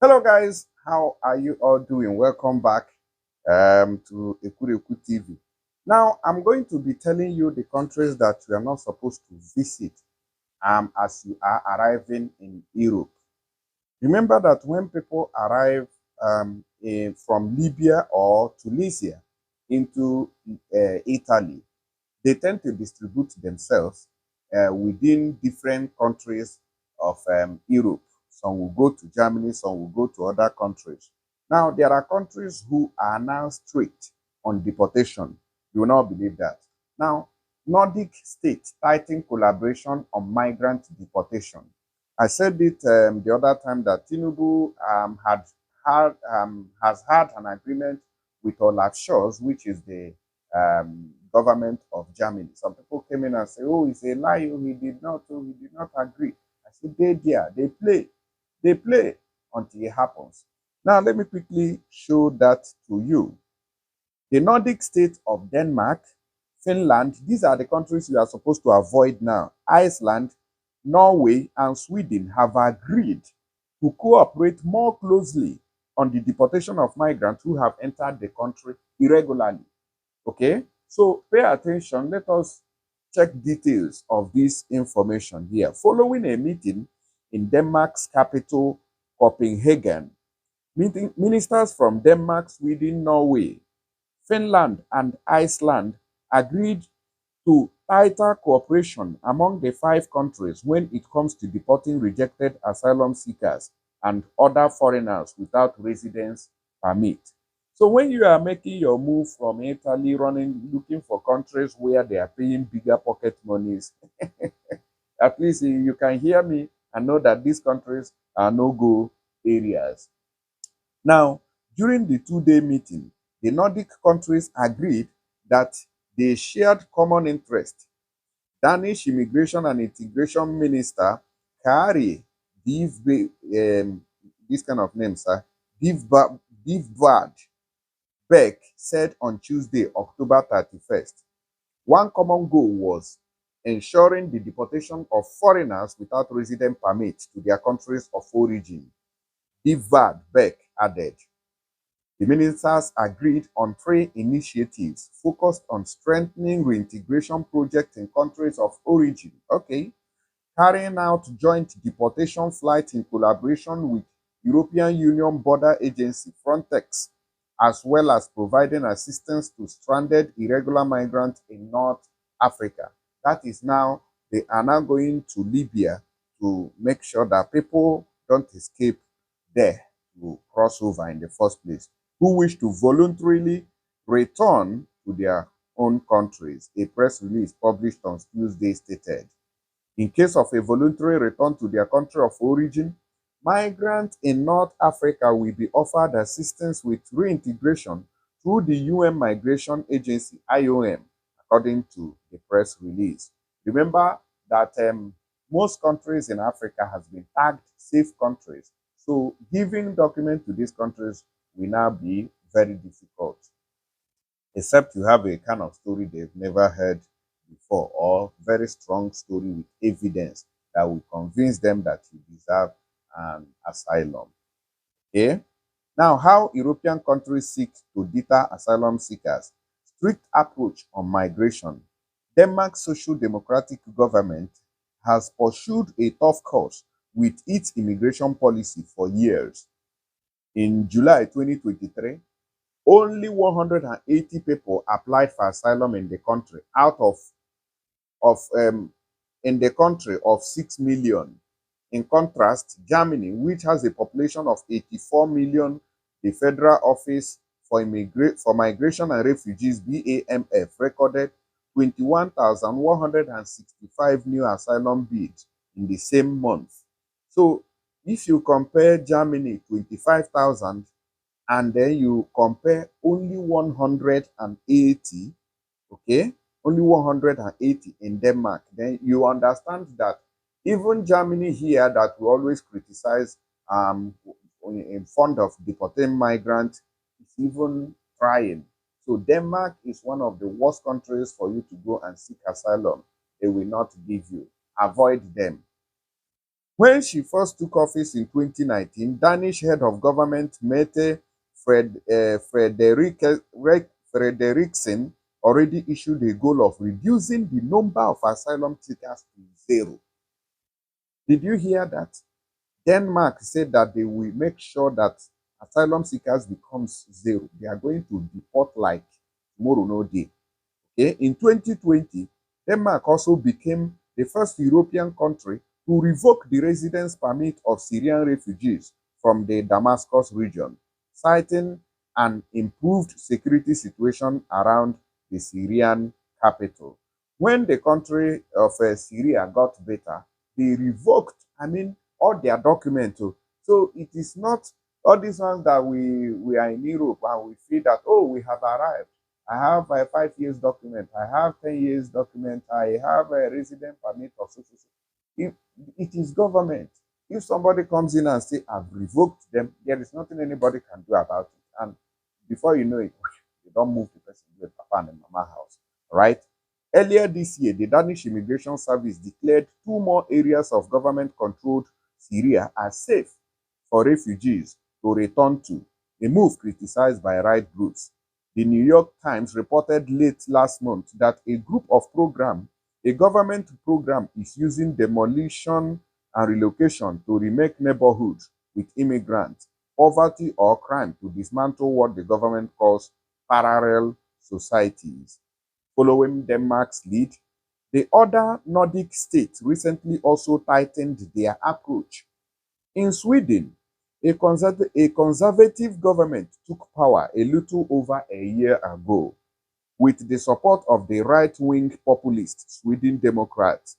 Hello, guys. How are you all doing? Welcome back to Ekureku TV. Now, I'm going to be telling you the countries that you are not supposed to visit as you are arriving in Europe. Remember that when people arrive from Libya or Tunisia into Italy, they tend to distribute themselves within different countries of Europe. Some will go to Germany, some will go to other countries. Now, there are countries who are now strict on deportation. You will not believe that. Now, Nordic states tighten collaboration on migrant deportation. I said it the other time that Tinubu has had an agreement with Olaf Scholz, which is the government of Germany. Some people came in and say, "Oh, it's a lie. Oh, he did not. Oh, he did not agree." I said, they play until it happens." Now, let me quickly show that to you. The Nordic states of Denmark, Finland, these are the countries you are supposed to avoid now. Iceland, Norway, and Sweden have agreed to cooperate more closely on the deportation of migrants who have entered the country irregularly. Okay, so pay attention. Let us check details of this information here. Following a meeting in Denmark's capital, Copenhagen, ministers from Denmark, Sweden, Norway, Finland, and Iceland agreed to tighter cooperation among the five countries when it comes to deporting rejected asylum seekers and other foreigners without residence permit. So when you are making your move from Italy, looking for countries where they are paying bigger pocket monies, at least you can hear me and know that these countries are no-go areas. Now, during the two-day meeting, the Nordic countries agreed that they shared common interest. Danish Immigration and Integration Minister Kari this kind of names, Divvad Beck said on Tuesday, October 31st, one common goal was ensuring the deportation of foreigners without resident permits to their countries of origin. Divvad Beck added. The ministers agreed on three initiatives focused on strengthening reintegration projects in countries of origin. Okay. Carrying out joint deportation flights in collaboration with European Union Border Agency Frontex, as well as providing assistance to stranded irregular migrants in North Africa. That is now, they are now going to Libya to make sure that people don't escape there to cross over in the first place, who wish to voluntarily return to their own countries. A press release published on Tuesday stated. In case of a voluntary return to their country of origin, migrants in North Africa will be offered assistance with reintegration through the UN Migration Agency, IOM, according to the press release. Remember that most countries in Africa has been tagged safe countries. So giving documents to these countries will now be very difficult, except you have a kind of story they've never heard before, or very strong story with evidence that will convince them that you deserve an asylum. Okay? Now, how European countries seek to deter asylum seekers. Strict approach on migration. Denmark's social democratic government has pursued a tough course with its immigration policy for years. In July 2023, only 180 people applied for asylum in the country out of in the country of 6 million. In contrast, Germany, which has a population of 84 million, the Federal Office for Migration and Refugees, BAMF, recorded 21,165 new asylum bids in the same month. So if you compare Germany 25,000 and then you compare only 180, okay, only 180 in Denmark, then you understand that even Germany here, that we always criticize in front of deporting migrants, is even trying. So Denmark is one of the worst countries for you to go and seek asylum. They will not give you. Avoid them. When she first took office in 2019, Danish head of government Mette Frederiksen already issued a goal of reducing the number of asylum seekers to zero. Did you hear that? Denmark said that they will make sure that asylum seekers becomes zero. They are going to deport like tomorrow no day. Okay? In 2020, Denmark also became the first European country to revoke the residence permit of Syrian refugees from the Damascus region, citing an improved security situation around the Syrian capital. When the country of Syria got better, they revoked, all their documents. So it is not all these ones that we are in Europe and we feel that, oh, we have arrived. I have a 5 years document. I have 10 years document. I have a resident permit of so. If it is government, if somebody comes in and say I've revoked them, there is nothing anybody can do about it. And before you know it, they don't move the person to Papa and Mama house. Right? Earlier this year, the Danish Immigration Service declared 2 more areas of government-controlled Syria as safe for refugees to return to, a move criticized by right groups. The New York Times reported late last month that a government program is using demolition and relocation to remake neighborhoods with immigrants, poverty or crime to dismantle what the government calls parallel societies. Following Denmark's lead, the other Nordic states recently also tightened their approach. In Sweden, a conservative government took power a little over a year ago with the support of the right-wing populist Sweden Democrats.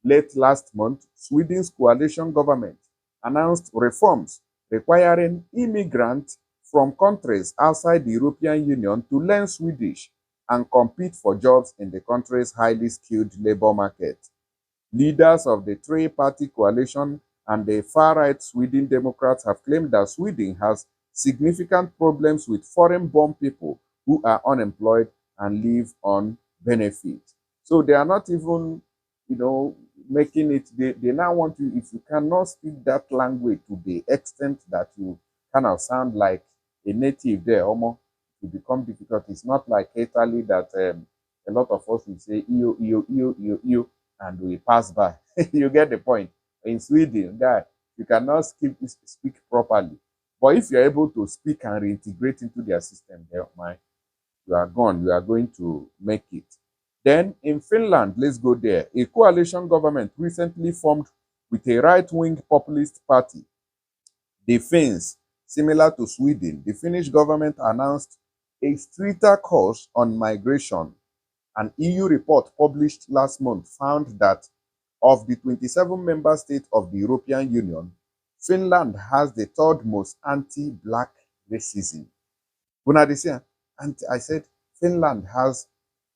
Late last month, Sweden's coalition government announced reforms requiring immigrants from countries outside the European Union to learn Swedish and compete for jobs in the country's highly skilled labor market. Leaders of the three-party coalition and the far-right Sweden Democrats have claimed that Sweden has significant problems with foreign-born people who are unemployed and live on benefits. So they are not even, making it, they now want you, if you cannot speak that language to the extent that you kind of sound like a native there, almost, to become difficult. It's not like Italy that a lot of us will say, iyo, and we pass by. You get the point. In Sweden, that you cannot speak properly. But if you're able to speak and reintegrate into their system, you are gone. You are going to make it. Then in Finland, let's go there. A coalition government recently formed with a right-wing populist party. The Finns, similar to Sweden, the Finnish government announced a stricter course on migration. An EU report published last month found that of the 27 member states of the European Union, Finland has the third most anti-black racism. When I said Finland has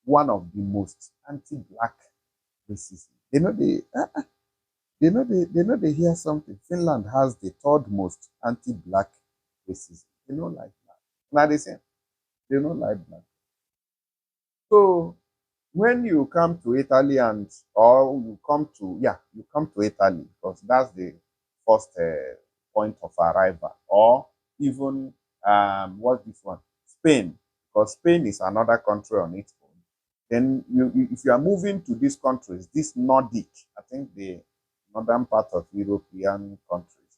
one of the most anti-black racism. They hear something. Finland has the third most anti-black racism. They don't like black. They don't like black. So when you come to Italy you come to Italy because that's the first point of arrival, or even what's this one? Spain, because Spain is another country on its own. Then if you are moving to these countries, this Nordic, I think the northern part of European countries,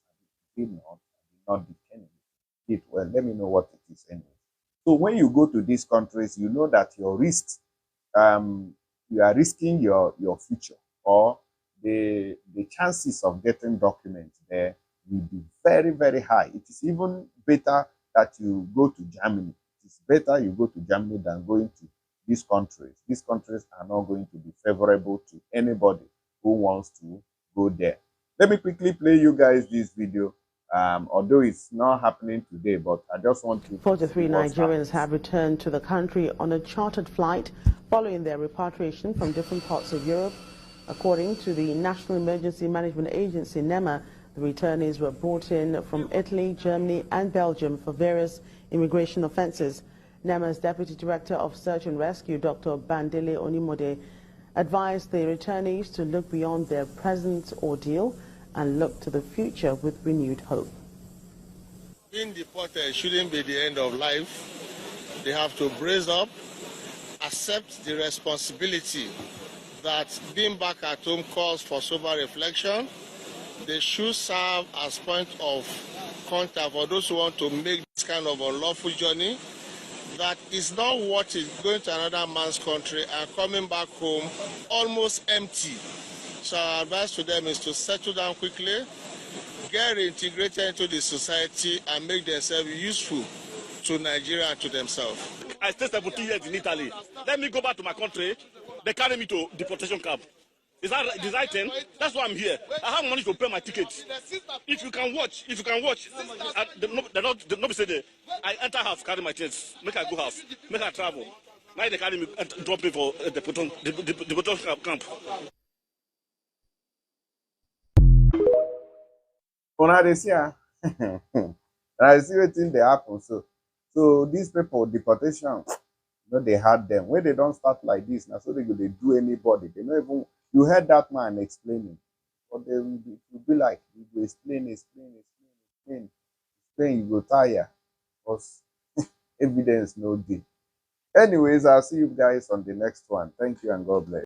Nordic anyway. Well, let me know what it is anyway. So when you go to these countries, you know that your risks you are risking your future, or the chances of getting documents there will be very, very high. It is even better that you go to Germany. It is better you go to Germany than going to these countries. These countries are not going to be favorable to anybody who wants to go there. Let me quickly play you guys this video. Although it's not happening today, but I just want to... 43 Nigerians have returned to the country on a chartered flight following their repatriation from different parts of Europe. According to the National Emergency Management Agency, NEMA, the returnees were brought in from Italy, Germany and Belgium for various immigration offences. NEMA's Deputy Director of Search and Rescue, Dr. Bandele Onimode, advised the returnees to look beyond their present ordeal and look to the future with renewed hope. Being deported shouldn't be the end of life. They have to brace up, accept the responsibility that being back at home calls for sober reflection. They should serve as point of contact for those who want to make this kind of unlawful journey. That is not what is going to another man's country and coming back home almost empty. So our advice to them is to settle down quickly, get reintegrated into the society and make themselves useful to Nigeria and to themselves. I stayed 17 years in Italy. Let me go back to my country. They carry me to deportation camp. Is that the right thing? That's why I'm here. I have money to pay my ticket. If you can watch, they not say that I enter house, carry my things, make I go house, make I travel. Now they carry me and drop me for the deportation camp. Una dey see am. I see wetin dey happen so these people deportation they had them when they don't start like this now, so they go dey do anybody. They no even, you heard that man explaining, but they will be like, you go explain, you go tire because evidence no dey. Anyways, I'll see you guys on the next one. Thank you and God bless.